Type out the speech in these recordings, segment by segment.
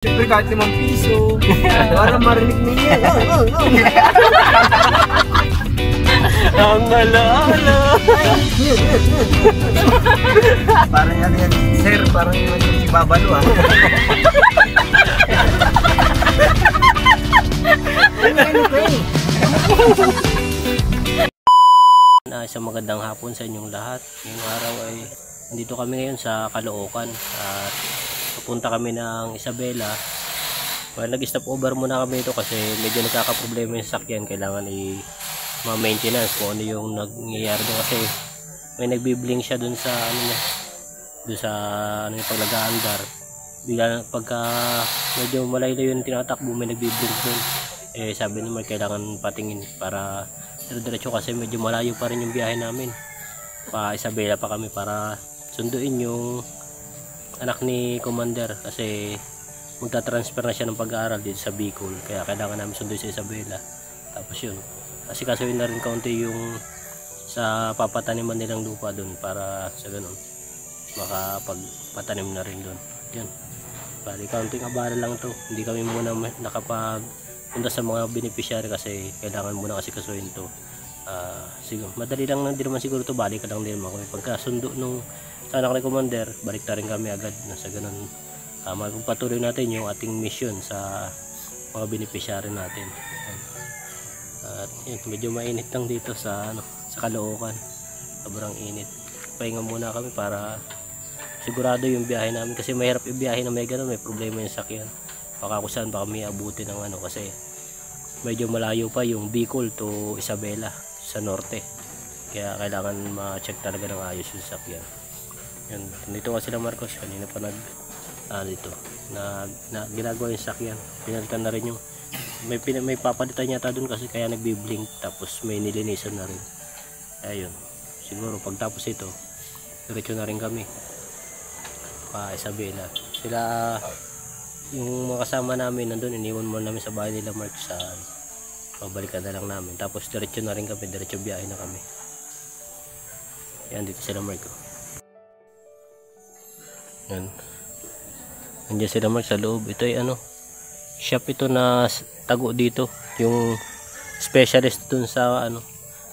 Siyempre kahit 5 piso, para marinig ninyo. Ang alaala. Parang ano yan, sir, parang yung si Babalo ah. Isang magandang hapon sa inyong lahat. Ngayong araw ay nandito kami ngayon sa Caloocan at papunta kami ng Isabela. Well, nag-stop over muna kami ito kasi medyo nagkakaproblema yung sakyan. Kailangan ma-maintenance kung ano yung nangyayari doon kasi may nagbi-blink siya doon sa yung paglaga-andar. Bigla pagka medyo malayo yung tinatakbo, may nagbi-blink doon. Sabi naman kailangan patingin para diretso kasi medyo malayo pa rin yung biyahe namin. Pa Isabela pa kami para sunduin yung anak ni Commander kasi magta-transfer na siya ng pag-aaral dito sa Bicol, kaya kailangan namin sunduin sa Isabela. Tapos yun, kasi kasuhin na rin kaunti yung sa papataniman nilang lupa doon para sa ganun makapagpatanim na rin doon. Yun, bali kaunting abala lang to, hindi kami muna nakapagpunta sa mga beneficiary kasi kailangan muna kasi kasuhin to. Siguro madali lang din naman siguro to, balik ka lang din naman kami pagkasundo nung sa anak ni Commander, balik na rin kami agad na sa ganun. Magpatuloy natin yung ating mission sa mga beneficiary natin. At yun, medyo mainit lang dito sa Caloocan, sobrang init. Pahinga muna kami para sigurado yung biyahe namin kasi mahirap ibiyahe na may ganun, may problema yung sakyan. Baka kung saan baka may abuti ng kasi medyo malayo pa yung Bicol to Isabela sa norte, kaya kailangan ma-check talaga ng ayos yung sakyan. Yan, dito nga sila Marcos, kanina pa dito na ginagawa yung sakyan, pinalitan na rin yung may papalitan yata dun kasi kaya nagbi-blink, tapos may nilinisan na rin. Ayun, siguro pagtapos ito diretso na rin kami pa Isabela. Sila yung mga kasama namin nandun, iniwan mo namin sa bahay nila Mark, sa pabalikan na lang namin, tapos diretso na rin kami, diretso biyahe na kami. Yan, dito sila Mark. Yan, nandiyan sila Mark sa loob. Ito ay shop ito na tago dito, yung specialist dun sa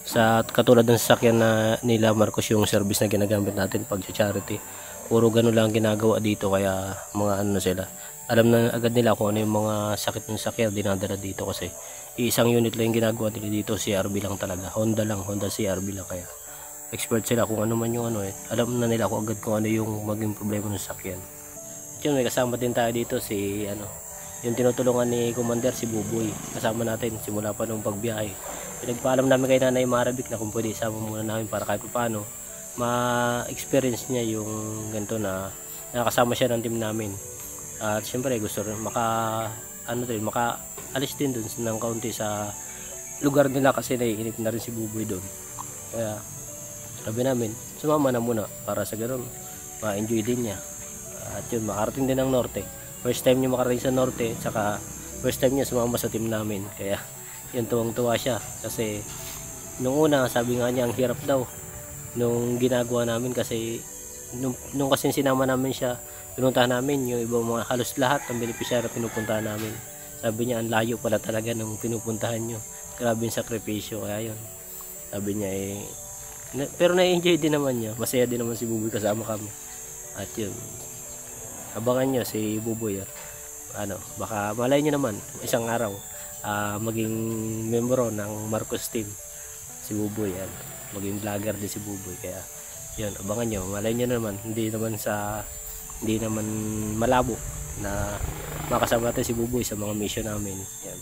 sa katulad ng sasakyan na nila Marcos, yung service na ginagamit natin pag charity. Puro ganun lang ginagawa dito, kaya mga sila, alam na agad nila kung ano yung mga sakit ng sakyan dinadala dito kasi isang unit lang yung ginagawa nila dito, CRB lang talaga, Honda CRB lang, kaya expert sila kung ano man yung alam na nila kung agad kung ano yung maging problema ng sakyan. Yun, may kasama din tayo dito si yung tinutulungan ni Commander, si Buboy, kasama natin simula pa nung pagbiyahe. Pinagpaalam namin kay Nanay Marabik na kung pwede isama muna namin para kahit paano ma-experience niya yung ganito na nakasama siya ng team namin. At syempre gusto rin maka-alis din dun ng kaunti sa lugar nila kasi naiinip na rin si Buboy doon. Kaya sabi namin, sumama na muna para sa ganoon ma-enjoy din niya. At yun, makarating din ng norte. First time niya makarating sa norte, saka first time niya sumama sa team namin. Kaya yun, tuwang-tuwa siya kasi nung una sabi nga niya ang hirap daw nung ginagawa namin kasi nung kasi sinama namin siya, pinuntahan namin yung ibang mga halos lahat ng beneficiary pinupuntahan namin. Sabi niya ang layo pala talaga nung pinupuntahan nyo, grabe yung sakripisyo. Kaya yun, sabi niya pero na-enjoy din naman niya, masaya din naman si Buboy kasama kami. At yun, abangan nyo si Buboy baka malay nyo naman isang araw maging membro ng Marcos team si Buboy, maging vlogger din si Buboy. Kaya yun, abangan nyo, malay nyo naman, hindi naman malabo na makasama natin si Buboy sa mga mission namin. Yan.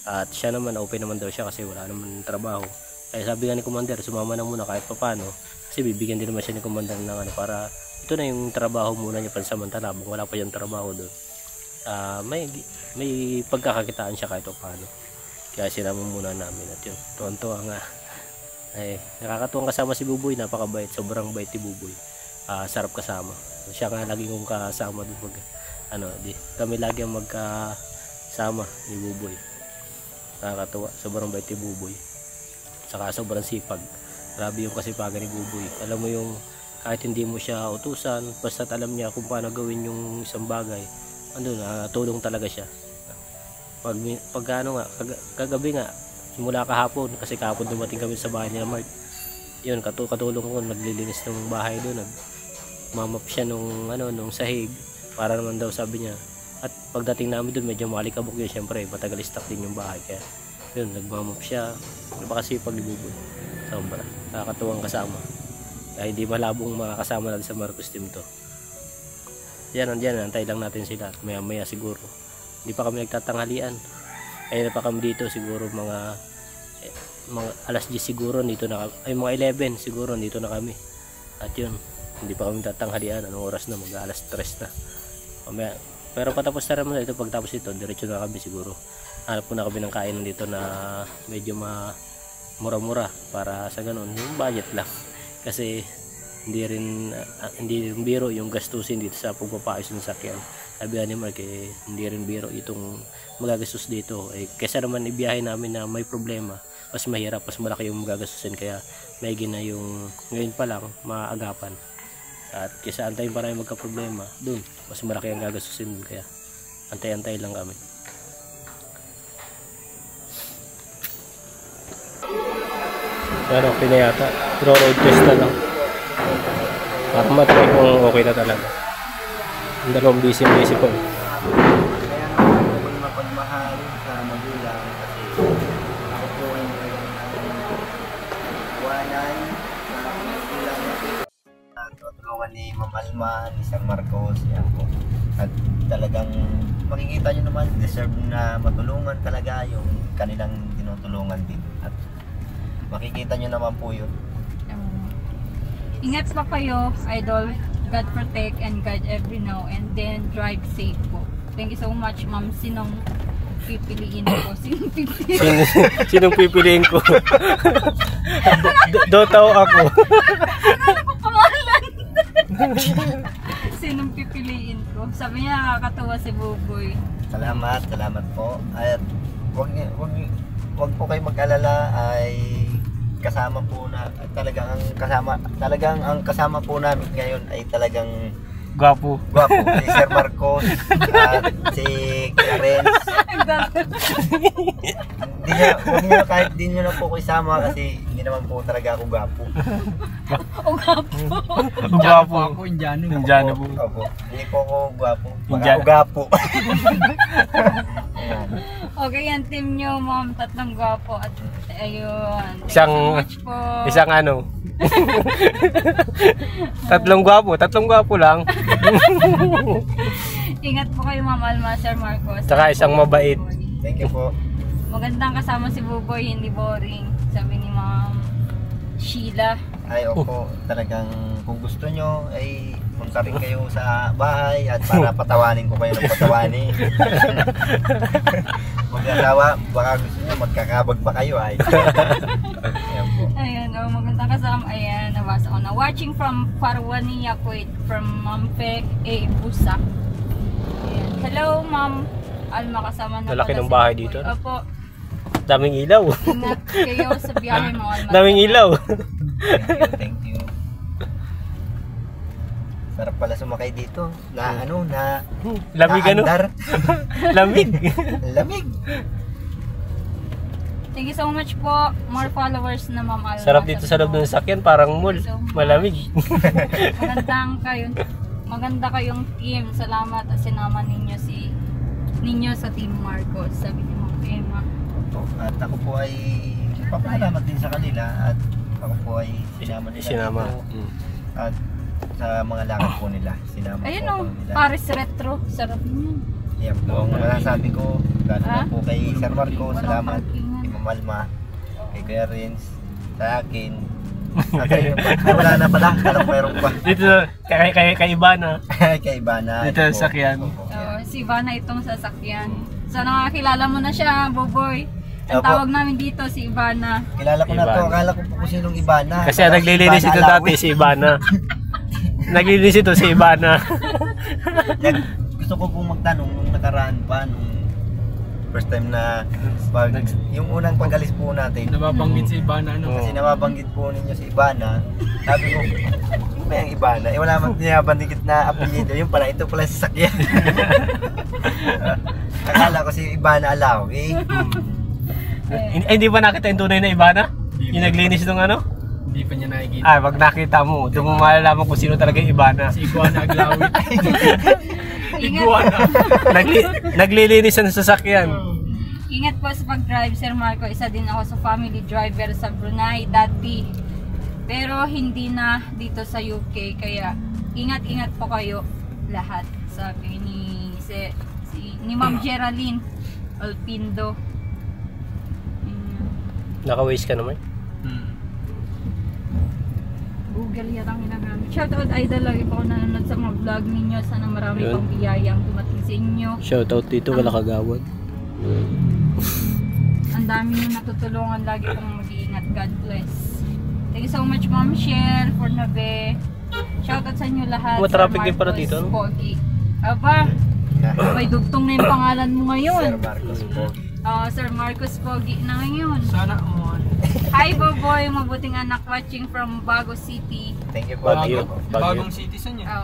At siya naman, open naman daw siya kasi wala naman trabaho. Kaya sabi nga ni Commander, sumama na muna kahit papano kasi bibigyan din naman siya ni Commander ng para ito na yung trabaho muna niya pansamantala, wala pa yung trabaho doon. May pagkakakitaan siya kahit paano. Kaya sinama muna namin. At yun, tuwan-tuwa nga. Nakakatuwang kasama si Buboy, napakabait, sobrang bait ni Buboy. Sarap kasama. Siya nga lagi kong kasama doon kami lagi ang magkasama ni Buboy. Nakakatuwa, sobrang bait ni Buboy. Saka sobrang sipag. Grabe yung kasipagan ni Buboy. Alam mo yung kahit hindi mo siya utusan, basta alam niya kung paano gawin yung isang bagay, tulong talaga siya. Pag ano nga, kagabi nga, simula kahapon, kasi kahapon dumating kami sa bahay nila Mark. Yun, katulong ko, naglilinis ng bahay doon, nagmamap siya nung sahig, para naman daw sabi niya. At pagdating namin doon, medyo malikabok yun, syempre, matagal stock din yung bahay, kaya yun, nagmamap siya. Napakasipag ni Buboy. Sobra, nakakatuwang kasama. Kaya hindi malabong makakasama natin sa Marcos team to. Yan, antay lang natin sila. Maya siguro. Hindi pa kami nagtatanghalian. Ayun na pa kami dito siguro mga alas 10 siguro dito na kami. Ay mga 11 siguro dito na kami. At yun, hindi pa kami tatanghalian. Anong oras na? Alas 3 na. Mamaya, pero patapos na naman ito. Pagtapos ito, diretso na kami siguro. Hanap po na kami ng kainan dito na medyo mura-mura para sa ganun. Yung budget lang. Kasi hindi rin biro yung gastusin dito sa pagpapaayos ng sakyan. Sabi ni Mark, hindi rin biro itong magagastos dito. Kaysa naman ibiyahe namin na may problema, mas mahirap, mas malaki yung magagastusin. Kaya may gina yung ngayon pa lang maagapan. At kaysa antayin para yung magka-problema, dun mas malaki ang gagastusin dun. Kaya antay-antay lang kami. Pero okay na yata. Road test na lang. Para matry kung okay na talaga. Ang dalawang busy po. Kaya naman mapagmahal sa magulang kasi ako po ay wanan sa magulang na tutulungan ni Ma'am Alma, ni Sir Marcos, yan po. At talagang makikita nyo naman, deserve na matulungan talaga yung kanilang tinutulungan din. At makikita nyo naman po yun. Ingat pa kayo, idol. God protect and guide every now and then drive safe po. Thank you so much, ma'am. Sinong pipiliin ko? Sinong pipiliin ko? Dotaw ako. Ano ko pangalan? Sinong pipiliin ko? Sabi niya, nakakatawa si Buboy. Salamat po. At wag po kayo mag-alala, ay kasama po na talagang ang kasama po namin ngayon ay talagang Gwapo si Sir Marcos at si Clarence. Kahit di nyo na po ko isama kasi hindi naman po talaga ako gwapo. Gwapo ako, Indiano po. Opo. Hindi po ako gwapo. Baka ako gwapo. Okay, yan team nyo, ma'am. Tatlong gwapo at ayun. Thank you Isang so much po. tatlong gwapo lang. Ingat po kayo, Ma'am Alma, Sir Marcos. Tsaka isang mabait. Thank you po. Magandang kasama si Buboy, hindi boring. Sabi ni Ma'am Sheila. Ay, opo, talagang kung gusto nyo ay punta rin kayo sa bahay at para patawanin ko kayo ng patawanin. Mag-asawa, baka gusto nyo magkakabag pa kayo ay. Ayan po. Ayan, magandang kasama. Ayan, nabasa ko na. Watching from Parwania, Kuwait, from Mampe A. Busak. Ayan. Hello, Ma'am Alma, kasama na Lalaki pala ng si bahay Buboy. dito, no? Opo. Daming ilaw. Ingat kayo sa biyahe, Ma'am Alma. Daming ilaw. Thank you. Sarap pala sumakay dito. Lamig naandar. Lamig. Lamig. Thank you so much po. More followers na, Ma'am Alma. Sarap dito sa loob ng sasakyan, parang mall. Malamig. Maganda kayong team. Salamat at sinama ninyo sa Team Marcos. Sabi ni Ma'am Emma. At ako po ay papasalamat din sa kanila at ako po ay sinama nila dito. At sa mga lakad po nila, sinama Ayun po o, nila. Paris Retro. Sarap niyan. Yan po ang masasabi ko. Lalo na po kay Sir Marco, salamat. Kay Ma'am Alma, kay Kuya Renz, sa akin. At ayun po, ay, wala na pala, alam meron pa. Dito kay Ibana. Kay Ivana. Dito ayun po. sa sakyan. Opo, yan. Si Ivana itong sasakyan. So nakakilala mo na siya, Boboy. Ang Opo. tawag namin dito si Ivana. Kilala ko na to, Ivana. akala ko po kung sinong Ivana. Kasi ang naglilinis ito Ivana dati si Ibana. Naglilinis ito si Ibana. Gusto ko pong magtanong nung nakaraan pa, nung first time na yung unang pag-alis po natin. Nababanggit si Ibana, ano? Kasi nababanggit po ninyo si Ibana. Sabi ko, ano ba yung Ibana? Eh wala man niyabanggit na apelyido. Yung pala, ito pala si Sakyan. Akala ko si Ibana Alawi. Hindi ba nakita yung tunay na Ibana? Yung naglinis ng ano? Hindi pa niya nakikita. Ah, pag nakita mo, doon mo malalaman kung sino talaga yung Ibana. Si Iguana Aglawit. Ingat. Naglilinis ng sasakyan. Ingat po sa pag-drive, Sir Marco. Isa din ako sa family driver sa Brunei dati. Pero hindi na dito sa UK. Kaya ingat-ingat po kayo lahat. Sabi ni Ma'am Geraldine Alpindo. Naka-waste ka naman? Google yan ang ginagamit. Shoutout idol, lagi po ako nanonood sa mga vlog ninyo. Sana marami Yun. pang biyayang dumating sa inyo. Shoutout dito, wala kagawad. Ang dami nyo natutulungan, lagi pong mag-iingat. God bless. Thank you so much, Ma'am Shell, for Nabe. Shoutout sa inyo lahat. Traffic Sir din para Marcos dito, no? Pogi. Aba, may dugtong na yung pangalan mo ngayon. Sir Marcos po. Sir Marcos Pogi na ngayon. Sana all. Hi, Boboy, mabuting anak watching from Bago City. Thank you po. Baguio. Bagong citizen niya.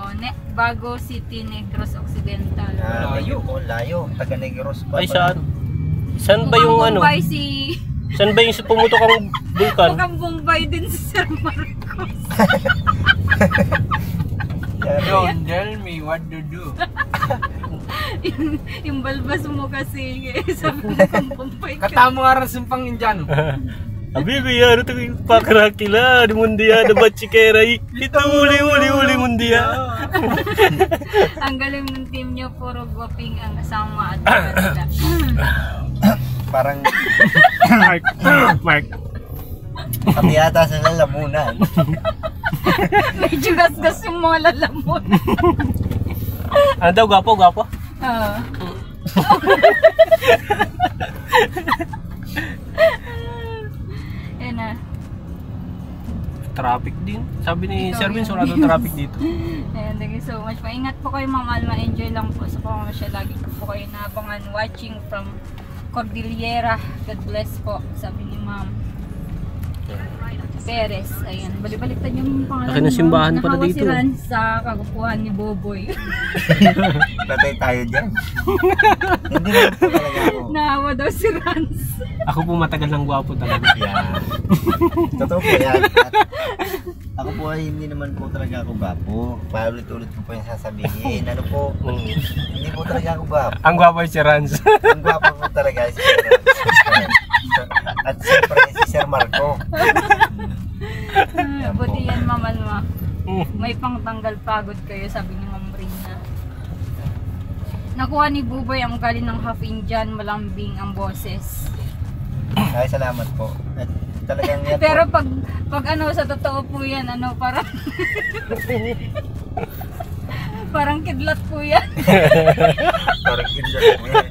Bago City, Negros Occidental. Layo po, layo. Taga Negros pa. Ay, saan? Saan ba yung ano? Bombay Saan ba yung pumutok ang vulkan? mukhang Bombay din si Sir Marcos. Don't tell me what to do. yung balbas mo kasi, sabi mo kang Bombay ka. Katamo aras yung pang Indiano. Habibi, ano ito yung pakrakila, di mundiya, na batchikeray. Ito, uli mundiya. Ang galing ng team nyo, puro gwaping ang kasama at maganda. Parang Mark. pati yata sa lalamunan. Medyo gasgas yung mga lalamon. Ano daw, gwapo? Yan na. Traffic din. Sabi ni Ikaw Sir Vince, yun. wala daw traffic dito. Ayan, thank you so much. Maingat po kayo, Ma'am Alma. Enjoy lang po sa pamamasyal. Lagi po kayo naabangan watching from Cordillera. God bless po, sabi ni Ma'am Perez. Ayan, balibaliktad yung pangalan. Laki ng simbahan pala Nakawa dito. si Ran sa kagupuhan ni Boboy. Patay tayo dyan. Hindi naman po talaga ako. Naawa daw si Rans. Ako po matagal ng gwapo talaga. Yan. Totoo po yan. At ako po ay hindi naman po talaga ako gwapo. Paulit-ulit ko po yung sasabihin. Ano po, hindi po talaga ako gwapo. Ang gwapo si Rans. Ang gwapo po talaga si Sir Rans. At siyempre si Sir Marco. Buti yan, Ma'am Alma. May pangtanggal pagod kayo, sabi ni Ma'am Rina. Nakuha ni Buboy ang galing ng half Indian, malambing ang boses. Ay, salamat po. At talagang yan Pero po. pag ano, sa totoo po yan, ano, parang parang kidlat po yan. Parang kidlat po yan.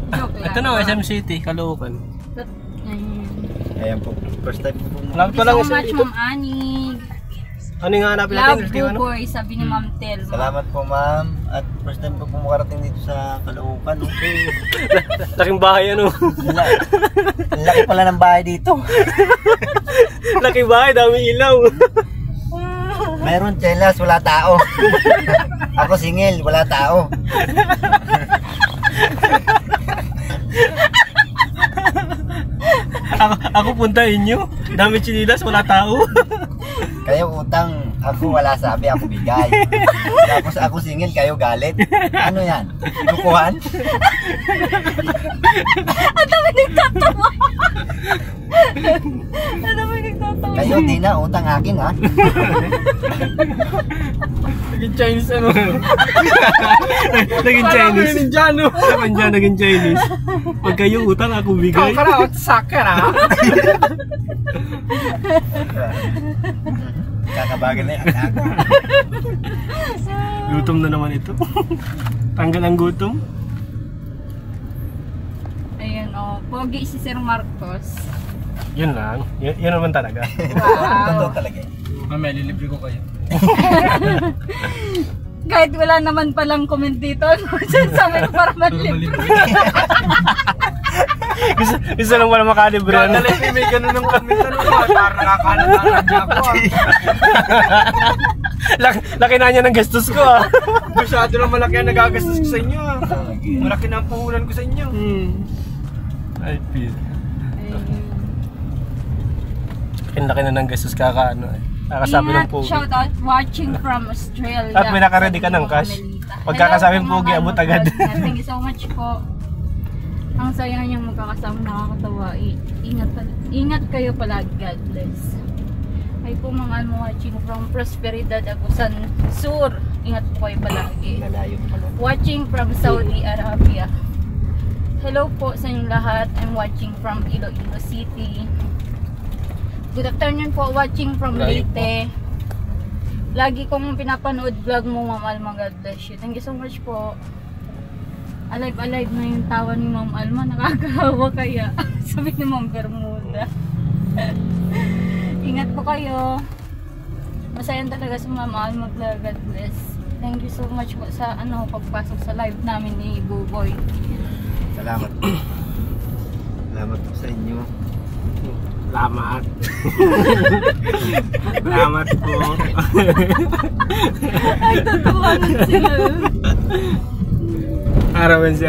Joke lang. Ito na, SM City, Caloocan. Ayan po. First time po. Love Thank pa you lang so isa much, ito. Ma'am Anig. Ano yung hanapin Love natin? Ito yung ano? Buboy, sabi ni Ma'am Telma. Salamat po, ma'am. At first time po makarating dito sa Caloocan. Laking bahay ano? Ang laki pala ng bahay dito. Laking bahay, dami ilaw. Mayroon chelas, wala tao. Ako singil, wala tao. Ako puntahin nyo. Dami chinilas, wala tao. Kayo utang, ako wala sabi, ako bigay. Tapos ako singil, kayo galit. Ano yan? Lukuhan? Ang dami nagtatawa. Ang dami nagtatawa. Kayo di na, utang akin ha. Naging Chinese ano. Naging Parang Chinese. Indiano. Naman dyan, naging Chinese. Pag kayo utang, ako bigay. Kakaraot soccer ha. Kakabagan na yan ako. Gutom na naman ito. Tanggal ang gutom. Ayun, oh. Pogi si Sir Marcos. Yun lang. Yun naman talaga. Totoo Wow. talaga eh. Mamaya lilibre ko kayo. kahit wala naman palang comment dito, sabi ko para manlibre. Isa lang wala makalibre. Dali, may ganun ng comment ano ba? Para nakakalangan niya ako ah. Laki na niya ng gastos ko ah. Masyado lang malaki ang nagagastos ko sa inyo ah. Malaki na ang puhunan ko sa inyo. Ay, Pete. Laki na ng gastos kakaano eh. Kakasabi ng pogi. Shout out watching from Australia. At may naka-ready ka ng cash. Pagkakasabing pogi, abot agad. Thank you so much po. Ang saya niyang magkakasama, nakakatawa. Ingat kayo palagi. God bless. Ay po mga watching from Prosperidad, Agusan Sur. Ingat po kayo palagi. Watching from Saudi Arabia. Hello po sa inyong lahat. I'm watching from Iloilo City. Good afternoon po, watching from Leyte. Lagi kong pinapanood vlog mo, Ma'am Alma. God bless you. Thank you so much po. Alive na yung tawa ni Ma'am Alma. Nakakahawa kaya. Sabi ni Ma'am Bermuda. Ingat po kayo. Masayan talaga si Ma'am Alma. God bless. Thank you so much po sa pagpasok sa live namin ni Buboy. Salamat po. Salamat po sa inyo. Salamat. Salamat po. Ay, tatawanan sila. Arawan si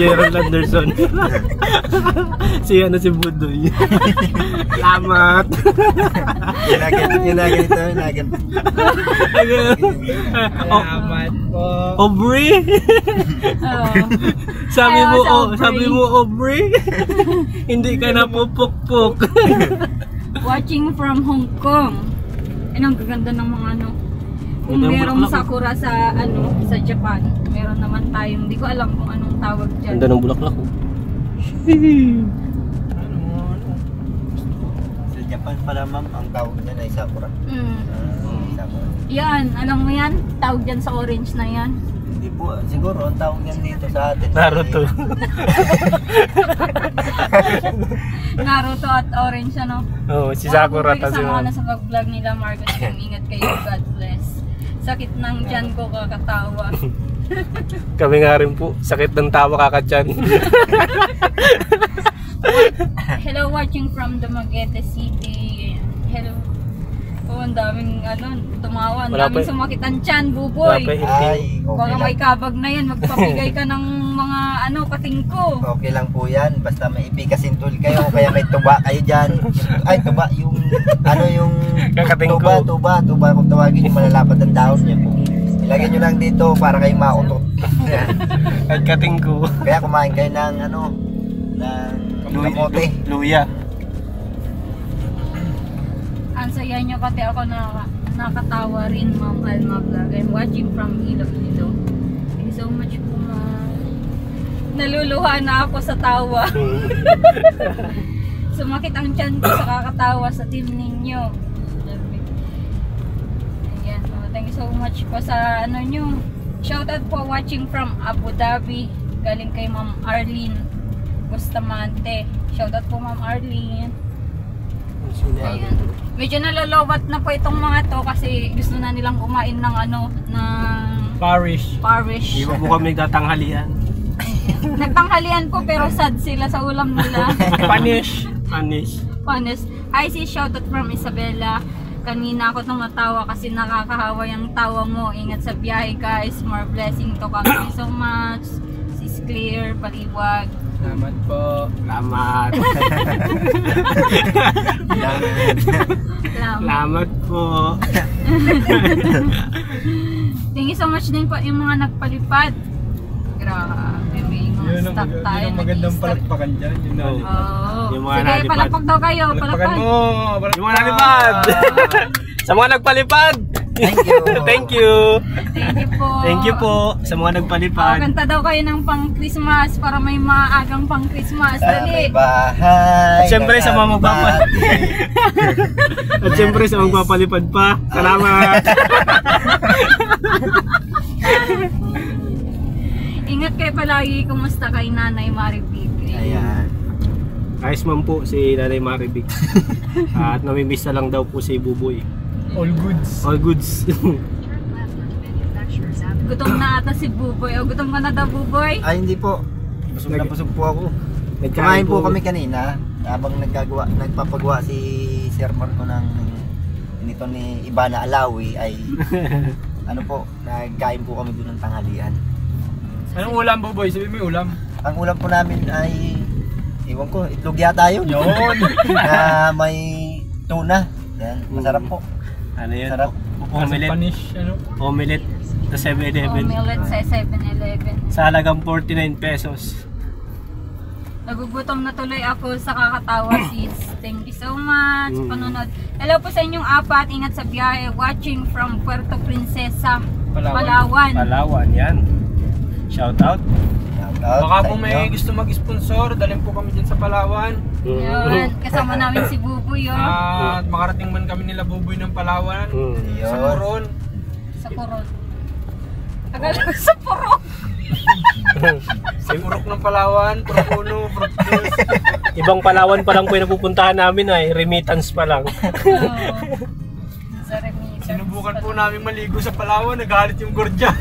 Gerald Anderson. si Budoy. Salamat. Ginaganito. Salamat po. Aubrey. Sabi mo Aubrey. Hindi ka na pupukpuk. Watching from Hong Kong. Ang gaganda ng mga kung merong sakura sa sa Japan, meron naman tayong, hindi ko alam kung anong tawag dyan. Ganda ng bulaklak ko. Sa Japan pala ma'am, ang tawag dyan ay sakura. Sakura. Yan, alam mo yan? Tawag dyan sa orange na yan. Hindi po, siguro ang tawag yan dito sa atin. Naruto. Naruto at orange Oo, si Sakura kasi kasama ka na sa pag-vlog nila, Marcos. Ingat kayo, God bless. Sakit ng tiyan ko kakatawa. Kami nga rin po, sakit ng tawa kakatyan. Hello, watching from Dumaguete City. Hello. Ang daming tumawa, ang daming sumakit ang tiyan, Buboy. Ay, Baka may kabag na yan, magpapigay ka ng mga pating ko. Okay lang po yan, basta may ipikasintul kayo, kaya may tuba kayo dyan. Ay, tuba, yung Kakatingko. tuba, kung tawagin yung malalapad ng dahon niya po. Ilagay nyo lang dito para kayo mautot. At katingko. Kaya kumain kayo ng kamote. Luya. Ang saya nyo pati ako nakatawa rin, Ma'am Alma Vlog. I'm watching from Iloilo. Thank you so much po, Ma'am. Naluluha na ako sa tawa. Sumakit ang tiyan ko sa kakatawa sa team ninyo. Ayan, thank you so much po sa nyo. Shoutout po watching from Abu Dhabi. Galing kay Ma'am Arlene Bustamante. Shoutout po, Ma'am Arlene. Ayan. Medyo nalalawat na po itong mga to kasi gusto na nilang kumain ng Parish. Di ba po kami tatanghalian? Nagtanghalian po pero sad sila sa ulam nila. Panish. Honest. Hi, si shoutout from Isabella. Kanina ako tumatawa kasi nakakahawa yung tawa mo. Ingat sa biyahe guys. More blessing to kami. Thank you so much. Sis Claire, Paliwag. Salamat po. Salamat. Salamat po. Thank you so much din po yung mga nagpalipad. Grabe, may mga stock tayo. Yun ang magandang palakpakan dyan. Yung mga Sige, nalipad. palakpak daw kayo. Palakpakan mo. Yung mga nalipad. Sa mga nagpalipad. Thank you. Thank you. Thank you po. Thank you po sa mga nagpalipad. Kanta daw kayo ng pang-Christmas para may maagang pang-Christmas. May Dali. bahay. At syempre sa mga At syempre sa magpapalipad pa. Salamat. Ingat kayo palagi. Kumusta kay Nanay Maribig? Ayan. Ayos man po si Nanay Maribig. At namimiss na lang daw po si Buboy. All goods. All goods. Ayan. Gutom na ata si Buboy. O, gutom ka na daw, Buboy? Ay, hindi po. Busog na busog po ako. Kumain po kami kanina habang nagpapagawa si Sir Marco ng nito ni Ibana Alawi ay ano po, nagkain po kami doon ng tanghalian. Anong ulam, Buboy? Sabi mo yung ulam. Ang ulam po namin ay iwan ko, itlog yata yun. Yun. Na may tuna. Yan, masarap po. Ano yun? Sarap. Omelette. Spanish, ano? Omelette sa 7-Eleven. Omelette sa 7-Eleven. Sa halagang 49 pesos. Nagugutom na tuloy ako sa kakatawa, sis. Thank you so much. Panonood. Hello po sa inyong apat. Ingat sa biyahe. Watching from Puerto Princesa, Palawan. Palawan, yan. Shout out. Baka po may gusto mag-sponsor, dalhin po kami dyan sa Palawan. Yun. Kasama namin si Buboy, yun. At makarating man kami nila Buboy ng Palawan. Sa Coron. Sa Coron. Tagal sa Coron. Sa Purok ng Palawan, Purok 1, Purok 2. Ibang Palawan pa lang po yung napupuntahan namin ay remittance pa lang. Sa remittance. Sinubukan po namin maligo sa Palawan, nagalit yung gordya.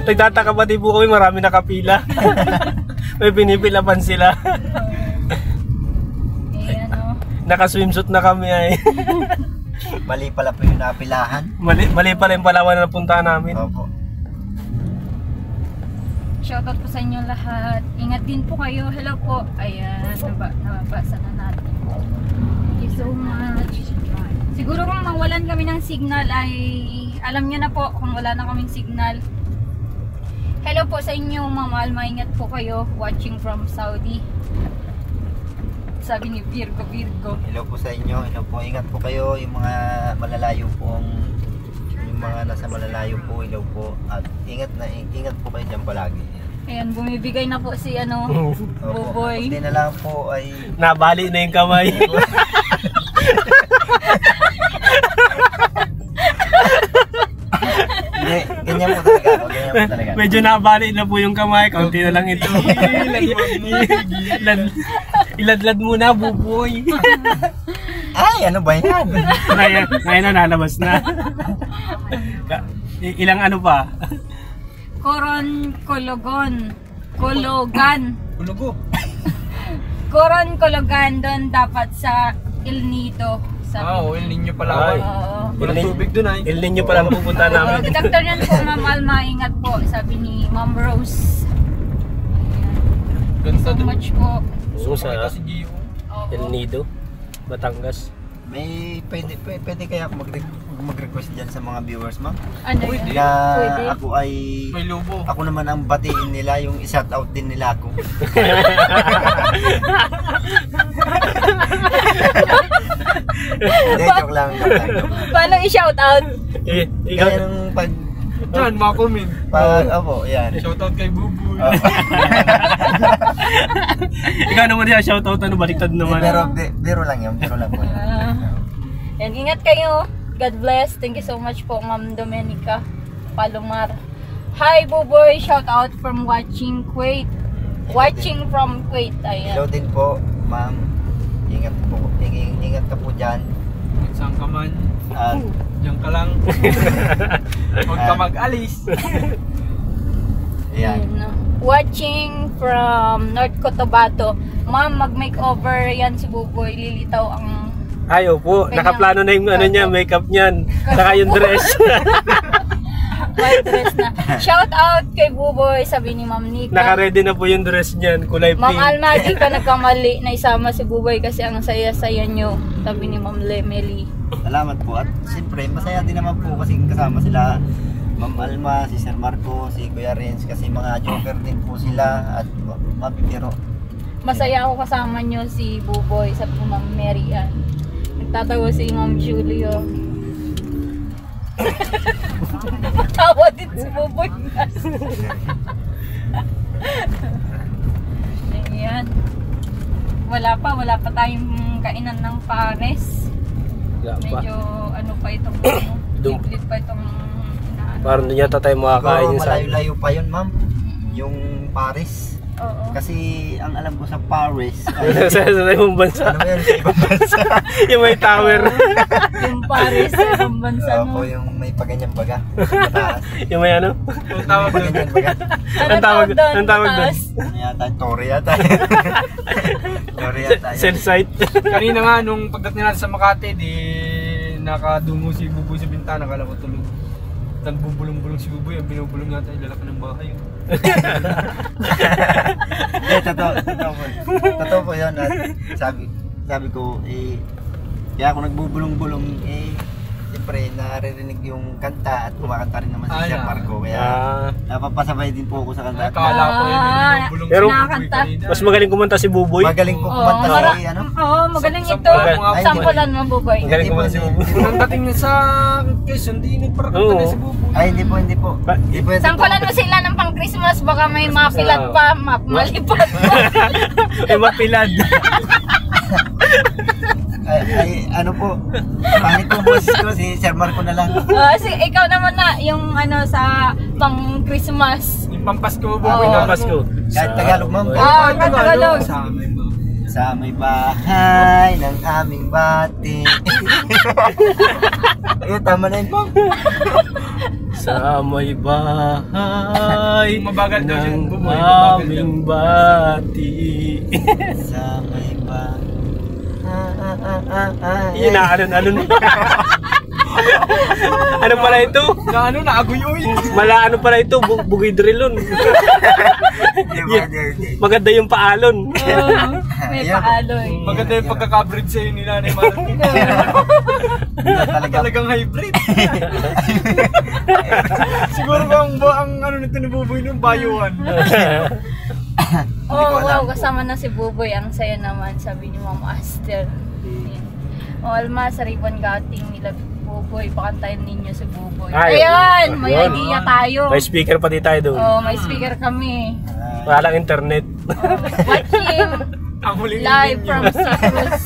Nagtataka ba di po kami, marami nakapila. May pinipilapan sila. Eh, ano. Naka-swimsuit na kami ay. Mali pala po yung napilahan. Mali pala yung Palawan na napuntahan namin. Opo. Shoutout po sa inyo lahat. Ingat din po kayo. Hello po. Ayan, nababasa na natin. Thank you so much. Siguro kung mawalan kami ng signal ay alam nyo na po kung wala na kaming signal. Hello po sa inyo mga mahal. Maingat po kayo. Watching from Saudi. Sabi ni Virgo. Hello po sa inyo. Hello po. Ingat po kayo. Yung mga malalayo po yung mga nasa malalayo po, hello po. At ingat po kayo dyan palagi. Ayan, bumibigay na po si ano, Buboy. Hindi na lang po ay Nabali na yung kamay. hindi, ganyan po talaga ako. Ganyan po talaga. Medyo nabali na po yung kamay. Kaunti na lang ito. Iladlad muna, Buboy. Ay, ano ba yan? Ngayon na, nalabas na. Ilang ano pa? Kologan. Ulugo. Kologan doon dapat sa El Nido. El Niño Palawan. Oo. Walang tubig doon ay. El Niño pala pupunta namin. Detector yan po, Ma'am Alma. Ingat po, sabi ni Ma'am Rose. Ganda So doon. much po. Gusto sa Makita si Gio. Oo. El Nido, Batangas. May pwede kaya ako mag-request dyan sa mga viewers, ma'am? Ano Pwede. yun? Na Pwede. ako ay May lobo. ako naman ang batiin nila, yung i-shout out din nila ako. Hindi, joke lang. Paano i-shout out? Ikaw, Kaya nung Yan, mga comment. opo, yan. Shoutout kay Buboy. ikaw naman siya shoutout, ano, baliktad naman. Pero biro lang yun, biro lang po yun. Yan, ingat kayo. God bless. Thank you so much po, Ma'am Domenica Palomar. Hi, Buboy. Shout out from watching Kuwait. Watching from Kuwait. Hello Ayan. din po, ma'am. Ingat po, ingat ka po dyan. Saan ka man, At diyan ka lang. Huwag ka mag-alis. ayan. Ayan. Watching from North Cotabato. Ma'am, mag-makeover yan si Buboy. Lilitaw ang Ayo po, nakaplano na yung ano niya, makeup niyan. Saka yung dress. white dress na. Shout out kay Buboy, sabi ni Ma'am Nika. Naka-ready na po yung dress niyan, kulay Ma'am pink. Alma, di ka nagkamali na isama si Buboy kasi ang saya-saya nyo. Sabi ni Ma'am Meli. Salamat po. At siyempre, masaya din naman po kasi kasama sila Ma'am Alma, si Sir Marco, si Kuya Renz kasi mga joker din po sila at mapipiro. Masaya ako kasama nyo si Buboy, sabi ni Ma'am Mary Ann. Nagtatawa si Ma'am Julio. Tawa din si Buboy. Ayan. Wala pa tayong kainan ng pares. Wala pa. Medyo ano pa itong duplit pa itong inaano. Parang doon yata tayo makakain Siguro yung sa... malayo-layo pa yun, ma'am. Yung Paris. Oo. Kasi ang alam ko sa Paris Sa ibang bansa. ano yan, sa ibang bansa. Yung may tower. Yung Paris sa ibang bansa, Opo, no? yung may paganyang baga. Mataas. Yung may ano? Ang tawag doon. Paganyang baga. Ang tawag doon? Mataas? Ano yata? Torre yata. Torre yata. Cell site. Kanina nga, nung pagdating natin sa Makati, di nakadungo si Buboy sa bintana, kala ko tulog. Nagbubulong-bulong si Buboy, ang binubulong natin, lalaki ng bahay. Totoo po yun. At sabi ko, kaya ako nagbubulong-bulong, siyempre naririnig yung kanta at kumakanta rin naman si Sir Marco. Kaya napapasabay din po ako sa kanta. Kala ko yun, binubulong Pero- si Buboy kanina. Mas magaling kumanta si Buboy. Magaling po kumanta si ano. Oo, magaling ito. Ay, Sampulan mo, Buboy. Magaling kumanta si Buboy. Unang dating niya sa Quezon, di nagparakanta na si Buboy. Ay, hindi po. Hindi po yun. Sampulan mo sila ng pang Christmas, baka may mapilat pa, malipad pa. May mapilad. Ay, ano po. Pangit po boses ko, si Sir Marco na lang. Ikaw naman na, yung ano sa pang Christmas. Yung Pampasko, Buboy na Pasko. Kahit Tagalog, ma'am. Tagalog. Sa amin, ma'am. Sa may bahay ng aming bati. Ayun, tama na yun po. Sa may bahay Mabagal daw siya, ng Buboy, mabagal aming bati. Sa may bahay. Yun na, alon-alon. Ano pala ito? Na ano, naaguyoy. Mala ano pala ito? Bugay drilon. Maganda yung paalon. May paaloy. Maganda yung pagkakabreed sa'yo ni Nanay Martin. Talagang hybrid. Siguro ba ang ano nito ni Buboy nung bayuhan? Wow, kasama na si Buboy. Ang saya naman, sabi ni Mama Aster. Alma, sa ribbon cutting nila Buboy, pakantayin ninyo si Buboy. Ay, Ayan, may yun. idea tayo. May speaker pati tayo doon. May speaker kami. Wala lang internet. Watching Ang huling live from Cyprus.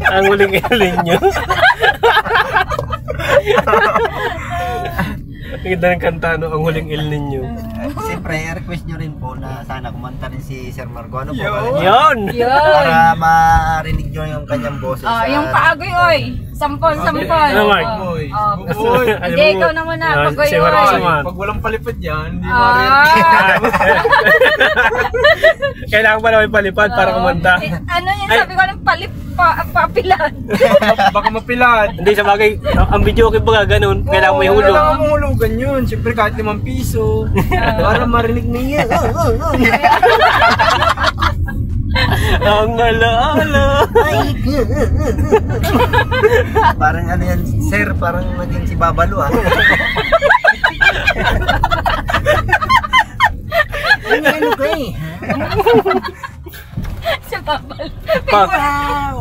Ang huling ilin nyo. Ang ganda ng kanta, no? Ang huling il ninyo. Siyempre, request nyo rin po na sana kumanta rin si Sir Marco. Ano po? Yun! Yun. Para marinig nyo yung kanyang boses. Yung paagoy, oy. Sampol. Ano, Mark? Buboy. Oh. Buboy. Hindi, ikaw naman na. Pagoy, Si Marco oy. naman. Pag walang palipad yan, hindi marinig. Kailangan pala may palipad para kumanta. Ano yun, sabi ko ng papilan. Baka mapilad. Hindi, sa bagay, ang video okay ba ganun? Kailangan may hulog. Kailangan mong hulugan yun. Siyempre kahit 5 piso. Para marinig niya. Ang alaala. Parang ano yan, Sir, parang naging si Babalo ha. Ano ko eh. Si Babalo. Wow!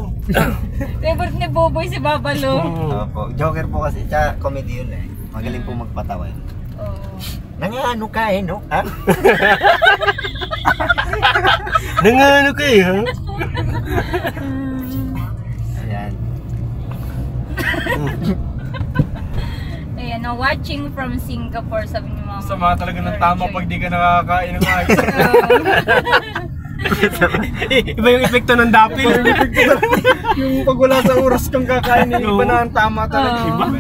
Favorite ni Buboy si Babalo. Opo, Joker po kasi, tsaka comedy yun eh. Magaling po magpatawa yun. Nangano ka eh, no? Ha? Nangano kayo, ha? Ayan. Ayan, watching from Singapore, sabi ni Mama. Sama talaga ng tama pag di ka nakakain ng ayos. Iba yung epekto ng dapil. Yung pag wala sa oras kang kakain, iba na ang tama talaga. Iba.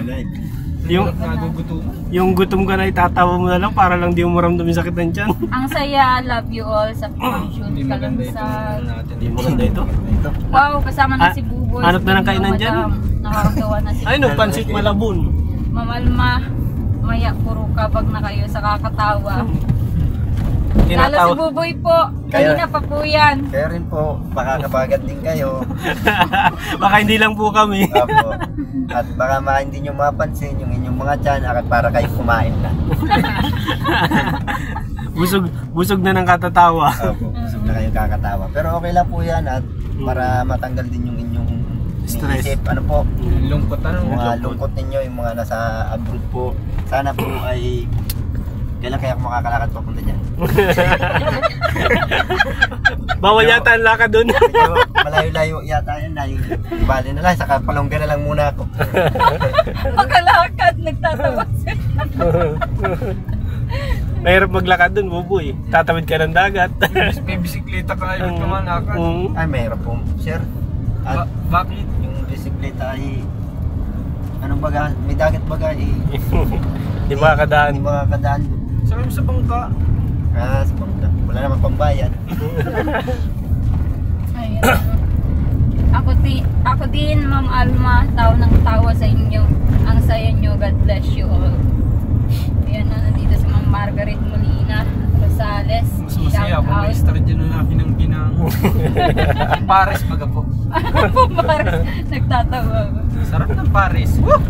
Yung gutom ka na itatawa mo na lang para lang di mo maramdam yung sakit ng tiyan. Ang saya, love you all sa function Kalamsag. Hindi maganda ito. Wow, kasama na si Buboy. Hanap na ng kainan dyan? Nakakagawa na si Ay no, pansit malabon. Mamalma, maya puro kabag na kayo sa kakatawa. Lalo si Buboy po, kanina pa po yan. Kaya rin po, baka kabagat din kayo. Baka hindi lang po kami. Opo. At baka hindi nyo mapansin yung inyong mga tiyan at para kayo kumain na. busog na ng katatawa. Opo, busog na kayong kakatawa. Pero okay lang po yan at para matanggal din yung inyong Stress. iniisip. Ano po, Lungkot yung mga lungkot ninyo, yung mga nasa abroad po. Sana po ay kailan kaya ako makakalakad papunta dyan. Bawal yata ang lakad doon. Medyo malayo-layo yata yan. Bali na lang, saka palongga na lang muna ako. Makalakad, nagtatawa sila. Mahirap maglakad dun, buboy. Tatawid ka ng dagat. May bisikleta ka, ayaw ka malakad. Ay, mayroon po, sir. At Bakit? yung bisikleta ay, anong baga, may dagat baga eh. Di ba kadaan? Hindi makakadaan. Sabi mo sa bangka. Sa bangka. Wala naman pambayad. Ayan. Ako din, Ma'am Alma, tawa ng tawa sa inyo. Ang saya nyo, God bless you all. Ayan na, nandito si Ma'am Margaret Molina Rosales. Mas masaya kung may star dyan na pinang-pinang. Paris baga po. Nagtatawa ako. Sarap ng Paris. Woo!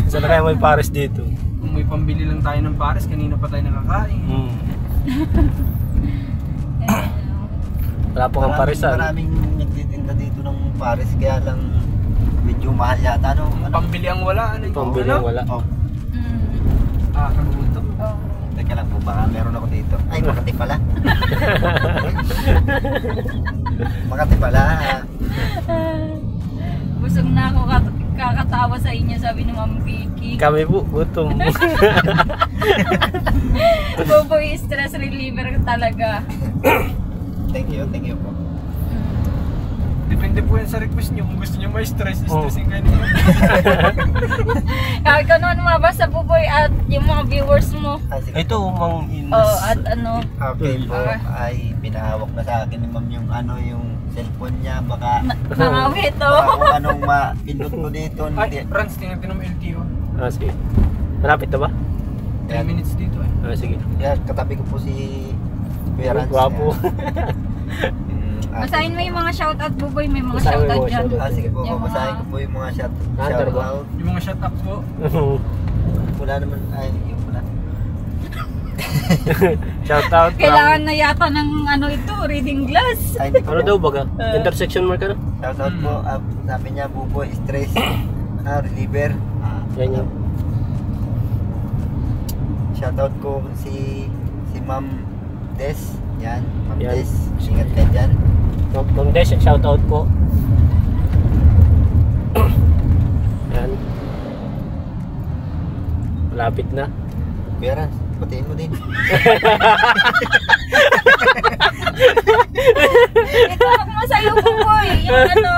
Sana kaya may Paris dito. Kung may pambili lang tayo ng Paris, kanina pa tayo nakakain. Wala po kang parisan. Maraming nagtitinda dito ng Paris, kaya lang medyo mahal yata, no? Pambili ang wala. Ano? Pambili ang wala. Oh, Kagutom. Oh. teka lang po, baka meron ako dito. Ay, Makati pala. Makati pala. Busog na ako kakatawa sa inyo, sabi ni Ma'am Vicky. Kami po, gutom. Boboy, stress reliever talaga. Thank you po. Depende po yan sa request nyo. Kung gusto nyo may stress, stressin kayo nyo. Kahit ka naman mabasa po boy at yung mga viewers mo. Ito, Mang Inas. Oh, at ano. Okay po, ay pinahawak na sa akin ni ma'am yung yung cellphone niya. Baka Nakawit baka oh. kung anong mapindot ko dito. Ay, Franz, tingnan mo LTO. Sige. Malapit na ba? 10 minutes dito eh. Sige. Yan, katabi ko po si Kuya Rans. Guwapo. Basahin mo yung mga shoutout Buboy, may mga Basahin mo shoutout yung dyan. shoutout. Sige po, Yung mga- babasahin ko po yung mga shout ba? out. Yung mga shut up po. Wala naman, ay, yung wala. Shout out. Kailangan na yata ng ano ito, reading glass. Ay, hindi ko Ano po. daw baga? Intersection mark ano? Shout out po, sabi niya, Buboy, stress, reliever. Yan yan. Shout out ko si Ma'am Des. Yan, Ma'am Yan. Des. Ingat ka dyan. Ma'am Des, shout out po. Yan. Malapit na. Kuya Rans, batiin mo din. Ito magmasayo Buboy, yung ano,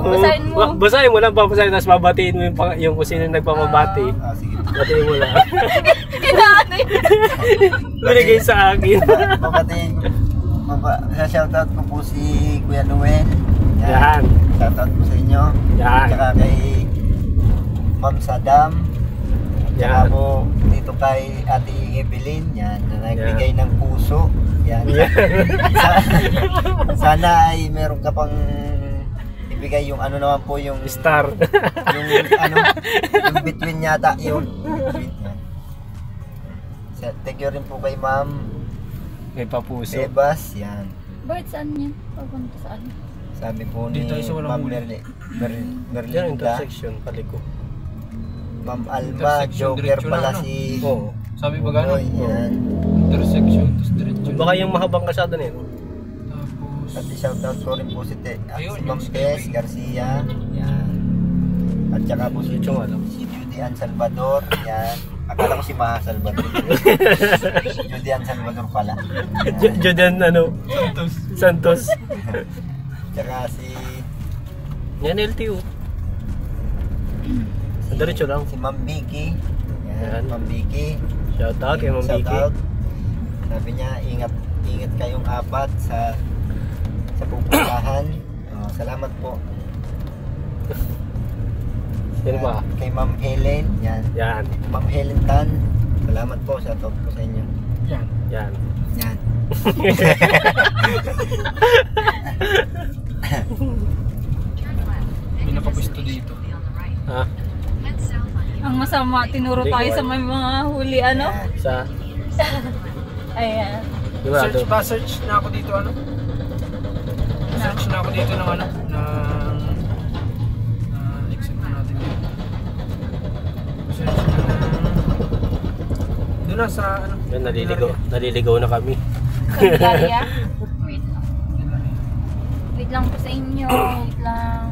basahin mo. Basahin mo lang, babasahin, tapos babatiin mo yung kung sino nagpapabati. Sige. Batiin mo lang. Inaano yun? Binigay sa akin. Babatiin ko. Shoutout ko po si Kuya Noel. Yan. Shoutout po sa inyo. Yan. Tsaka kay Ma'am Sadam. Tsaka Yan. po dito kay Ate Evelyn. Yan, na nagbigay ng puso. Yan. Sana ay meron ka pang ibigay yung ano naman po yung Star. yung ano yung between yata yung between. Thank you rin po kay Ma'am May papuso. Bebas. Yan. Bakit saan yan? Papunta saan? Sabi po ni Dito tayo sa walang Ma'am huli. Yan, Merlinda. intersection, paliko. Ma'am Alma, Intersection, Joker diretso pala lang, ano? si Oo. Sabi ba gano'n? Buboy, yan. Intersection, tapos diretso. Baka yung mahabang kasada na yun. Tapos, At shoutout ko rin po si Ayun, si Ma'am yung Tess Garcia. Yan. At saka po si Yung ano? Judy Ann Salvador. Yan. Akala ko si Maha Salvador. Judy Ann Salvador pala. Yan. Jordan, ano? Santos. Tsaka si Yan, LTO. Diretso lang. si Ma'am Vicky. Yan. Yan, Ma'am Vicky. Shout out kay Ma'am Vicky. Shoutout. Sabi niya, ingat kayong apat sa pupuntahan. Salamat po. Yan ba? Kay Ma'am Helen. Yan. Yan. Ma'am Helen Tan. Salamat po. Shoutout po sa inyo. yan. Yan. Yan. Pinakapwesto dito. Ha? Ang masama, tinuro tayo sa may mga huli ano. Sa? Ayan. Sigurado. Search na ako dito ano? Search na ako dito ng ano? Exit na natin dito. Search na doon na sa ano? Yan, naliligaw na kami. Candelaria. Wait lang. Wait lang po sa inyo. Wait lang.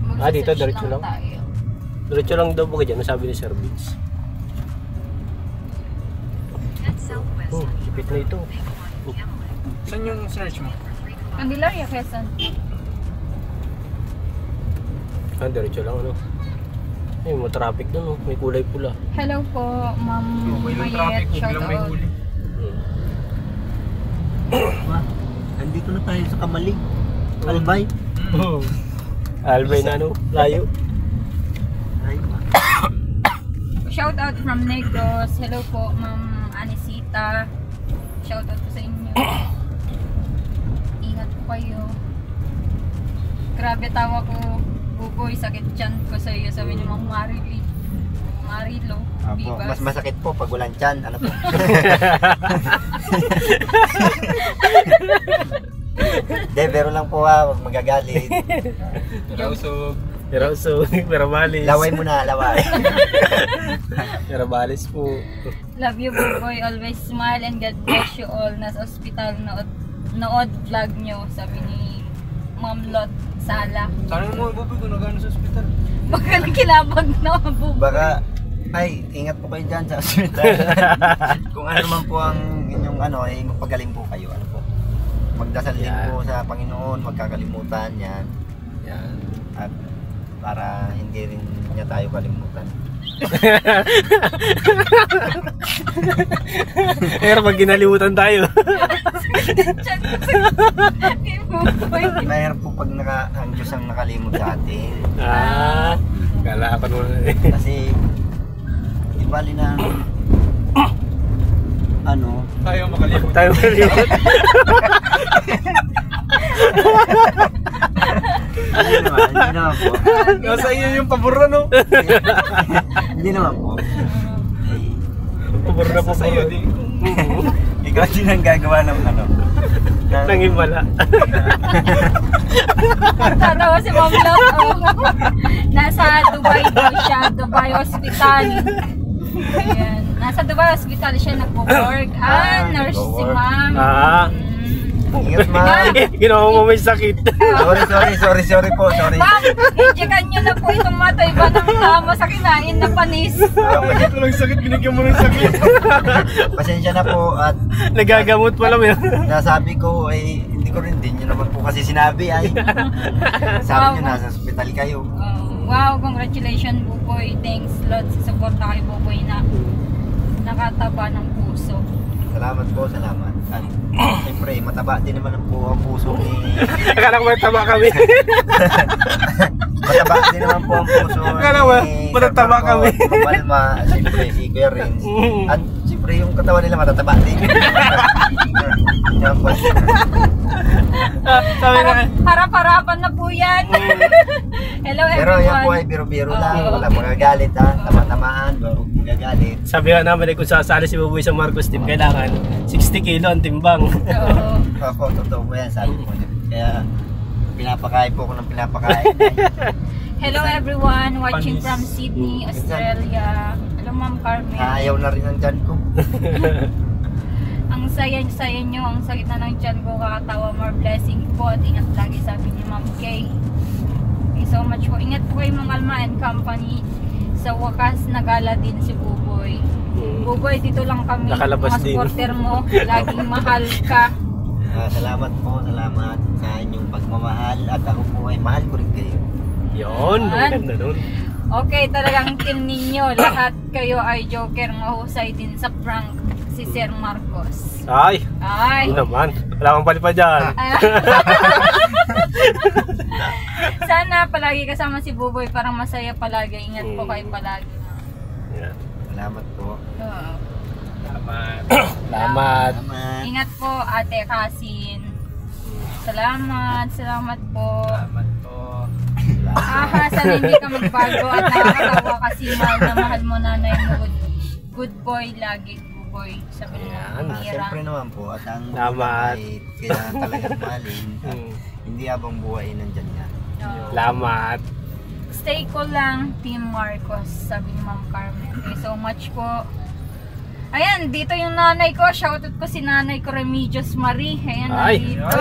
Dito, Magse-search diretso lang. tayo. Diretso lang daw po ka dyan, nasabi ni Sir Vince. Oh, sipit na ito. Saan yung search mo? Candelaria, Quezon. Ah, diretso lang ano. Ay, may traffic doon oh. May kulay pula. Hello po, Ma'am Okay lang traffic, Mayet. huwag Shout lang may out. huli. Nandito na tayo sa Kamalig. Albay. Oh. Albay na ano, layo. Ay, Shout out from Negros. Hello po, Ma'am Anisita. Shout out po sa inyo. Ingat po kayo. Grabe tawa ko. Buboy, sakit tiyan ko sa iyo. Sabi niyo, Ma'am Marilo. Apo, Bibas. mas masakit po pag walang tiyan. Ano po? Hindi, pero lang po ha. Huwag magagalit. Rausog. Pero so, pero balis. Laway mo na, laway. Pero balis po. Love you, Buboy. Always smile and God bless you all. Nasa ospital, nood vlog nyo. Sabi ni Ma'am Lot Sala. Sana mo Buboy kung nagano sa ospital. Baka nakilabag na, Buboy. Baka, ay, ingat po kayo dyan sa ospital. Kung ano man po ang inyong ano, ay magpagaling po kayo. Ano po? Magdasal din Yan. po sa Panginoon, magkakalimutan yan. Yan. At para hindi rin niya tayo kalimutan. Pero pag ginalimutan tayo. Buboy. Mahirap po pag ang Diyos ang nakalimot sa atin. Kala ako naman eh. Kasi, di bali na ano, Tayo makalimut. Tayo malimot. hindi naman po. Nasa iyo yung pabor no? Hindi naman po. Pabor na po Nasa iyo din. Ikaw din ang gagawa ng ano. Nangimala. Tatawa si Ma'am Lot. Oh. Nasa Dubai daw siya. Dubai Hospital. Ayan. Nasa Dubai Hospital siya nagpo-work. Nurse si Ma'am. Ingat ma'am. Ginawa mo may sakit. Sorry po, sorry. Ma'am, injekan nyo na po itong matay ba ng tama sa kinain na panis. Bakit walang sakit? Binigyan mo ng sakit. Pasensya na po at Nagagamot pala mo yun. nasabi ko ay hindi ko rin din nyo naman po kasi sinabi ay sabi nyo nasa ospital kayo. Wow, congratulations Buboy. Thanks lot sa suporta kay Buboy na nakataba ng puso. Salamat po, salamat. At siyempre, mataba din naman po ang puso ni... Akala ko may tama kami. Mataba din naman po ang puso Akala mo, matataba kami. Palma, siyempre, si Kuya Renz. At siyempre, yung katawan nila matataba din. Yan po. Sabi na Harap-harapan na po yan. Hello Pero everyone. yan po ay biro-biro lang. Wala magagalit ha. Tama-tamaan. Huwag magagalit. Sabi nga namin eh, kung sasali si Buboy sa Marcos team, kailangan 60 kilo ang timbang. Oo. Opo, totoo po yan. Sabi po. Kaya pinapakain po ako ng pinapakain. Hello everyone watching Panis. from Sydney, Australia. Hello Ma'am Carmen. Ayaw na rin ang tiyan ko. Ang saya-saya nyo, ang sakit na ng tiyan ko, kakatawa, more blessing po at ingat lagi, sabi ni Ma'am Kay. Thank you so much po. Ingat po kay Ma'am Alma and Company. Sa wakas, nagala din si Buboy. Buboy, dito lang kami. Nakalabas mga din. supporter mo. Laging mahal ka. Salamat po. Salamat sa inyong pagmamahal. At ako po ay mahal ko rin kayo. Yun, maganda nun. Okay, talagang team ninyo. Lahat kayo ay joker. Mahusay din sa prank si Sir Marcos. Ay, Ay. yun naman. Wala kang palipad dyan. Sana palagi kasama si Buboy para masaya palagi. Ingat po kayo palagi. Yan. Salamat po. Oo. Salamat. Salamat. Salamat. Ingat po Ate Kasin. Salamat. Salamat po. Salamat po. Sana hindi ka magbago at nakakatawa kasi mahal mo nanay mo. Good boy lagi, Buboy. Sabi mo, Ayan. Mira. Siyempre naman po. At ang Salamat. ay kailangan talagang mahalin. At hindi habang buhay nandyan yan. Oo. Salamat. Stay ko lang, Team Marcos, sabi ni Ma'am Carmen. Thank you so much po. Ayan, dito yung nanay ko. Shoutout ko si nanay ko, Remedios Marie. Ayan, Ay. nandito.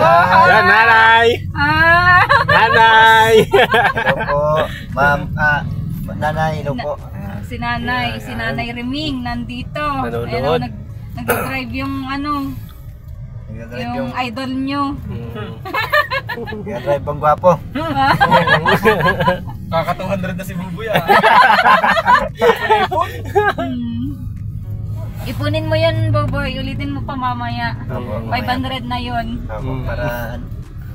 Yan, nanay. Nanay. Hello po. Ma'am, nanay, hello po. Si nanay Reming, nandito. Nanonood. Ayan, Nag-drive yung ano, Nagdadrive yung idol nyo. Nagdadrive ang gwapo. Kaka 200 na si Buboy ah. Ipunin mo yan, Boboy. Ulitin mo pa mamaya. Opo, 500 na yun. Opo, para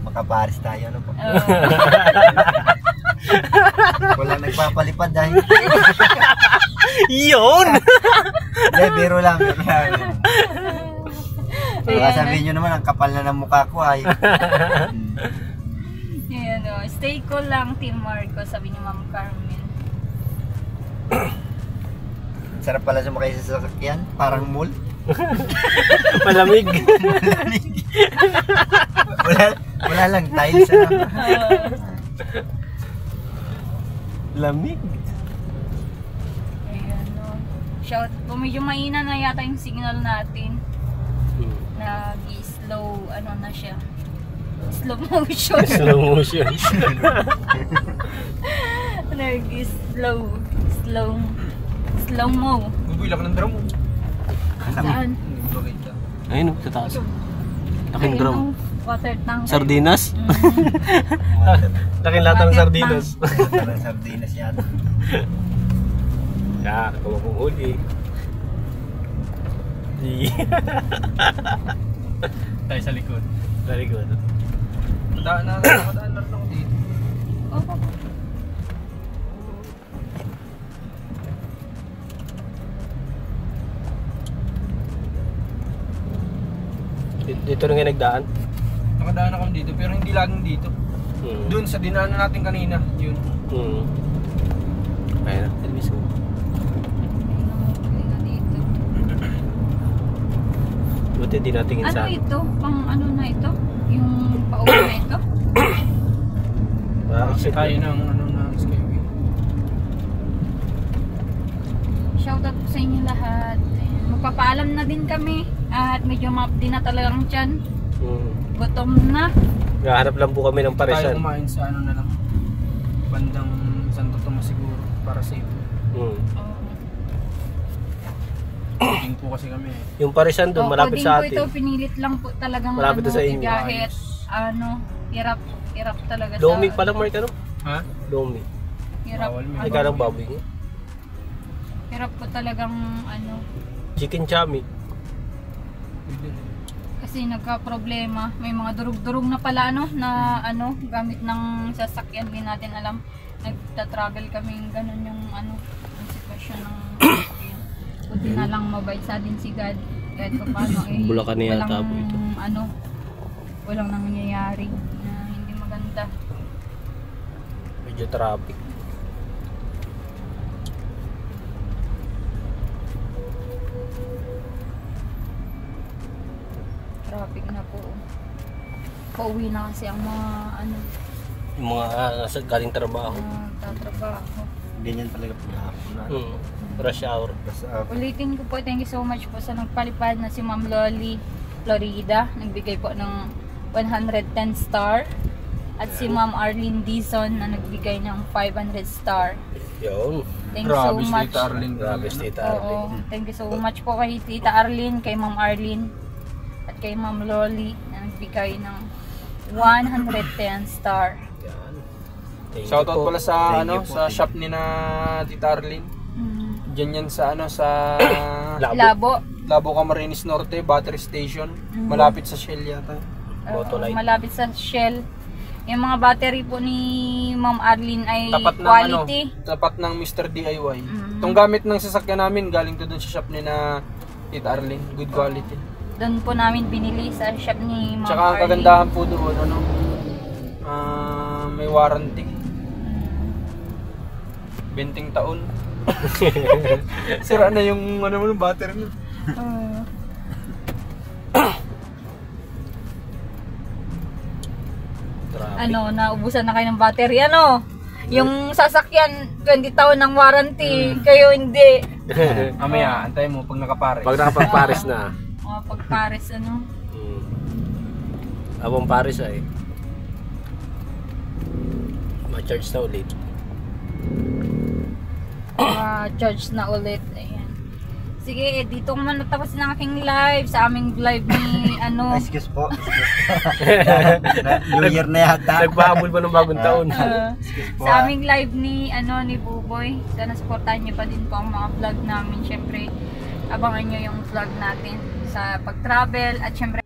makaparis tayo, ano po. Wala nagpapalipad dahil. Yun! Hindi, biro lang. Baka sabihin nyo naman, ang kapal na ng mukha ko ay. Yan o. Stay cool lang, Team Marco, sabi ni Ma'am Carmen. Sarap pala sumakay sa sasakyan, parang mall. Malamig. wala lang, tiles ano. Lamig. Ayan o. Shout, medyo mahina na yata yung signal natin. Nag-slow, ano na siya. Slow motion. Slow motion. Slow mo. Buboy, laki ng drum mo. Saan? Bakit ka? Ayun, sa taas. Laking drum. Ayun, water tank. Sardinas? Laking latang Water sardinas. Parang sardinas yata. Ya, kung akong huli. Tayo sa likod. Very good. Nakadaan na lang ako dito. Opo. Dito rin nga nagdaan. Nakadaan ako dito pero hindi laging dito. Doon sa dinaanan natin kanina, yun. Ayun na, television. Buti di natingin Ano sa ito? Pang ano na ito? Yung pauwi na ito? exit Tayo ng ano na Skyway. Shoutout po sa inyo lahat. Ayan, magpapaalam na din kami. At medyo map din na talagang tiyan. Gutom na. Gahanap lang po kami ng Tayo parisan. kumain sa ano na lang. Bandang Santo Tomas siguro para safe. Tingin po kasi kami eh. Yung parisan doon, malapit sa According po ito, atin. pinilit lang po talagang Malapit na sa inyo. Kahit hirap talaga Lomi sa... pala, Mark, ano? Ha? Lomi. Hirap, Bawal, may Hindi ka ng baboy niya. hirap po talagang Chicken chami. kasi nagka-problema. May mga durug-durug na pala gamit ng sasakyan, din natin alam. Nagta-travel kami ganun yung ang sitwasyon ng sasakyan. Buti na lang mabait sa din si God. Kahit pa paano Bulacan na yata po ito. Walang nangyayari na hindi maganda. Medyo traffic. Traffic na po. Pauwi na kasi ang mga Yung mga nasa galing trabaho. tatrabaho. Ganyan talaga paghapon na. Rush hour. Ulitin ko po, thank you so much po sa nagpalipad na si Ma'am Loli Florida. Nagbigay po ng 110 star. At si Ma'am Arlene Dizon na nagbigay ng 500 star. Yun. Thank you so Grabe si much. Tita Arlene. Grabe si Tita Oo, Arlene. thank you so much po kay Tita Arlene, kay Ma'am Arlene, at kay Ma'am Loli na nagbigay ng 110 star. Yan. Thank you Shoutout po. pala sa Thank you po, sa thank shop ni na Tita Arlene. Diyan yan sa sa Labo. Labo. Camarines Norte, battery station. Malapit sa Shell yata. Motolite. Malapit sa Shell. Yung mga battery po ni Ma'am Arlene ay Tapat ng quality. tapat ng Mr. DIY. Itong gamit ng sasakyan namin galing to dun sa shop ni na Tita Arlene, good quality. Doon po namin binili sa shop ni Ma'am Tsaka ang Arlene. kagandahan po doon may warranty. 20 taon. Sira na yung battery mo. Traffic. Naubusan na kayo ng battery. Yung sasakyan, 20 taon ng warranty. Kayo hindi. Mamaya, antay mo pag nakapare. Pag nakapag-Paris na. Pag Paris, Abang Paris ay. Ma-charge na ulit. charge na ulit. Ayan. Si Sige, dito ko man natapos ng aking live. Sa aming live ni ano. Excuse po. New Year na yata. Nagpahabol pa ng bagong taon. Excuse po. Sa aming live ni ano ni Buboy. Sana supportahan niyo pa din po ang mga vlog namin. Syempre, abangan niyo yung vlog natin sa pag-travel at syempre